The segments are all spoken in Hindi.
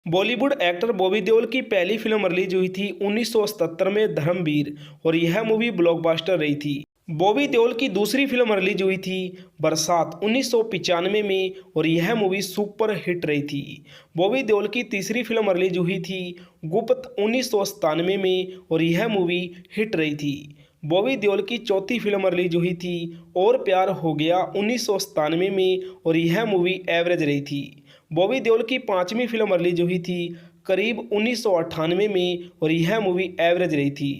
बॉलीवुड एक्टर बॉबी देओल की पहली फिल्म रिलीज हुई थी 1977 में धर्मवीर और यह मूवी ब्लॉकबस्टर रही थी। बॉबी देओल की दूसरी फिल्म रिलीज हुई थी बरसात 1995 में और यह मूवी सुपर हिट रही थी। बॉबी देओल की तीसरी फिल्म रिलीज हुई थी गुप्त 1997 में और यह मूवी हिट रही थी। बॉबी देओल की चौथी फिल्म रिलीज हुई थी और प्यार हो गया 1997 में और यह मूवी एवरेज रही थी। बॉबी देओल की पांचवी फिल्म रिलीज हुई थी करीब 1998 में और यह मूवी एवरेज रही थी।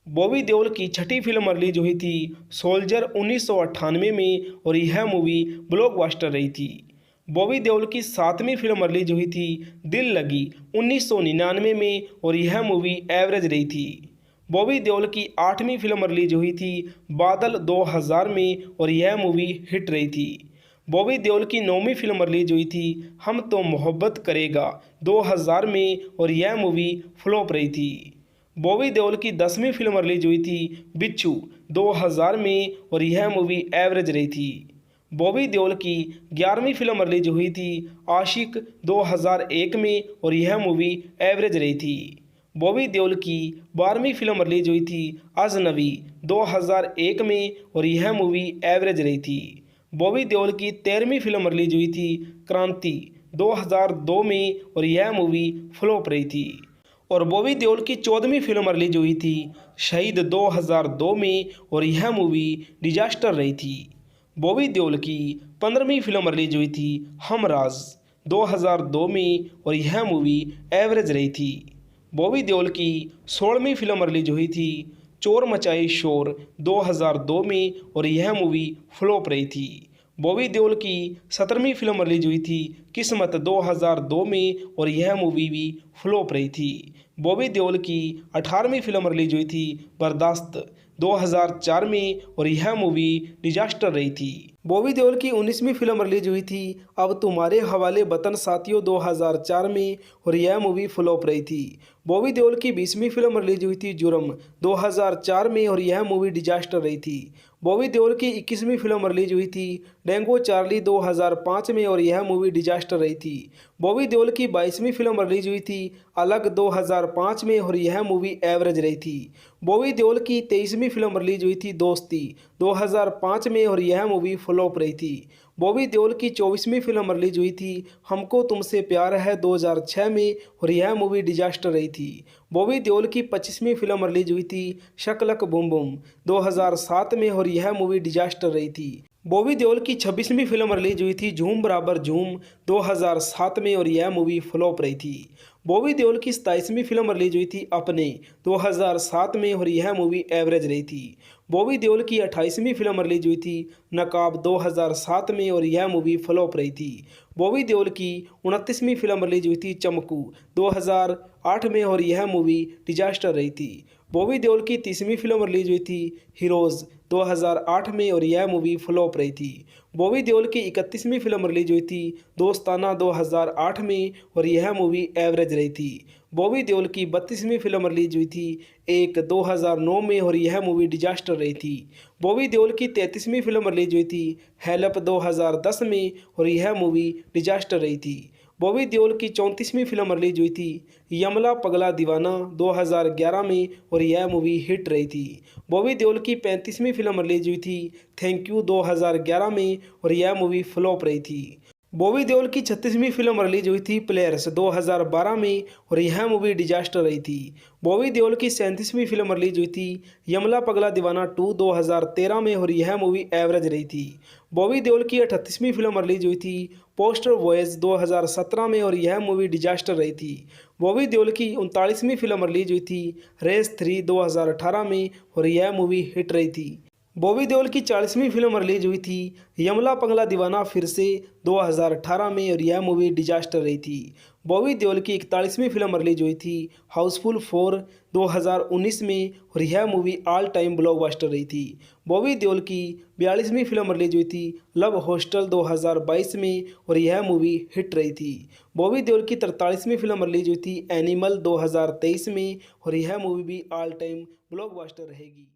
बॉबी देओल की छठी फिल्म रिलीज हुई थी सोल्जर 1998 में और यह मूवी ब्लॉकबस्टर रही थी। बॉबी देओल की सातवीं फिल्म रिलीज हुई थी दिल लगी 1999 में और यह मूवी एवरेज रही थी। बॉबी देओल की आठवीं फिल्म रिलीज हुई थी बादल 2000 में और यह मूवी हिट रही थी। बॉबी देओल की नौवीं फिल्म रिलीज हुई थी हम तो मोहब्बत करेगा 2000 में और यह मूवी फ्लॉप रही थी। बॉबी देओल की 10वीं फिल्म रिलीज हुई थी बिच्छू 2000 में और यह मूवी एवरेज रही थी। बॉबी देओल की 11वीं फिल्म रिलीज हुई थी आशिक 2001 में और यह मूवी एवरेज रही थी। बॉबी देओल की 12वीं फिल्म रिलीज हुई थी अजनबी 2001 में और यह मूवी एवरेज रही थी। बॉबी देओल की 13वीं फिल्म रिलीज हुई थी क्रांति 2002 में और यह मूवी फ्लॉप रही थी। और बॉबी देओल की 14वीं फिल्म रिलीज हुई थी शहीद 2002 में और यह मूवी डिजास्टर रही थी। बॉबी देओल की 15वीं फिल्म रिलीज हुई थी हमराज 2002 में और यह मूवी एवरेज रही थी। बॉबी देओल की 16वीं फिल्म रिलीज हुई थी चोर मचाए शोर 2002 में और यह मूवी फ्लॉप रही थी। बॉबी देओल की 17वीं फिल्म रिलीज हुई थी किस्मत 2002 में और यह मूवी भी फ्लॉप रही थी। बॉबी देओल की 18वीं फिल्म रिलीज हुई थी बर्दाश्त 2004 में और यह मूवी डिजास्टर रही थी। बॉबी देओल की 19वीं फिल्म रिलीज हुई थी अब तुम्हारे हवाले वतन साथियों 2004 में और यह मूवी फ्लॉप रही थी। बॉबी देओल की 20वीं फिल्म रिलीज हुई थी जुर्म 2004 में और यह मूवी डिजास्टर रही थी। बॉबी देओल की 21वीं फिल्म रिलीज हुई थी डेंगो चार्ली 2005 में और यह मूवी डिजास्टर रही थी। बॉबी देओल की 22वीं फिल्म रिलीज हुई थी अलग 2005 में और यह मूवी एवरेज रही थी। बॉबी देओल की 23वीं फिल्म रिलीज हुई थी दोस्ती 2005 में और यह मूवी फ्लॉप रही थी। बॉबी देओल की 24वीं फिल्म रिलीज हुई थी हमको तुमसे प्यार है 2006 में और यह मूवी डिजास्टर रही थी। बॉबी देओल की 25वीं फिल्म रिलीज हुई थी शकलक बूम बूम 2007 में और यह मूवी डिजास्टर रही थी। बॉबी देओल की 26वीं फिल्म रिलीज हुई थी झूम बराबर झूम 2007 में और यह मूवी फ्लॉप रही थी। बॉबी देओल की 27वीं फिल्म रिलीज हुई थी अपने 2007 में और यह मूवी एवरेज रही थी। बॉबी देओल की 28वीं फिल्म रिलीज हुई थी नकाब 2007 में और यह मूवी फ्लॉप रही थी। बॉबी देओल की 29वीं फिल्म रिलीज हुई थी चमकू 2008 में और यह मूवी डिजास्टर रही थी। बॉबी देओल की 30वीं फिल्म रिलीज हुई थी हीरोज़ 2008 में और यह मूवी फ्लॉप रही थी। बॉबी देओल की 31वीं फिल्म रिलीज हुई थी दोस्ताना 2008 में और यह मूवी एवरेज रही थी। बॉबी देओल की 32वीं फिल्म रिलीज हुई थी एक 2009 में और यह मूवी डिजास्टर रही थी। बॉबी देओल की 33वीं फिल्म रिलीज हुई थी हेल्प 2010 में और यह मूवी डिजास्टर रही थी। बॉबी देओल की 34वीं फिल्म रिलीज हुई थी यमला पगला दीवाना 2011 में और यह मूवी हिट रही थी। बॉबी देओल की 35वीं फिल्म रिलीज हुई थी थैंक यू 2011 में और यह मूवी फ्लॉप रही थी। बॉबी देओल की 36वीं फिल्म रिलीज हुई थी प्लेयर्स 2012 में और यह मूवी डिजास्टर रही थी। बॉबी देओल की 37वीं फिल्म रिलीज हुई थी यमला पगला दीवाना 2 2013 में और यह मूवी एवरेज रही थी। बॉबी देओल की 38वीं फिल्म रिलीज हुई थी पोस्टर वॉयज 2017 में और यह मूवी डिजास्टर रही थी। बॉबी देओल की 39वीं फिल्म रिलीज हुई थी रेस 3 2018 में और यह मूवी हिट रही थी। बॉबी देओल की 40वीं फिल्म रिलीज हुई थी यमला पगला दीवाना फिर से 2018 में और यह मूवी डिजास्टर रही थी। बॉबी देओल की 41वीं फिल्म रिलीज हुई थी हाउसफुल 4 2019 में और यह मूवी ऑल टाइम ब्लॉकबस्टर रही थी। बॉबी देओल की 42वीं फिल्म रिलीज हुई थी लव हॉस्टल 2022 में और यह मूवी हिट रही थी। बॉबी देओल की 43वीं फिल्म रिलीज हुई थी एनिमल 2023 में और यह मूवी भी ऑल टाइम ब्लॉकबस्टर रहेगी।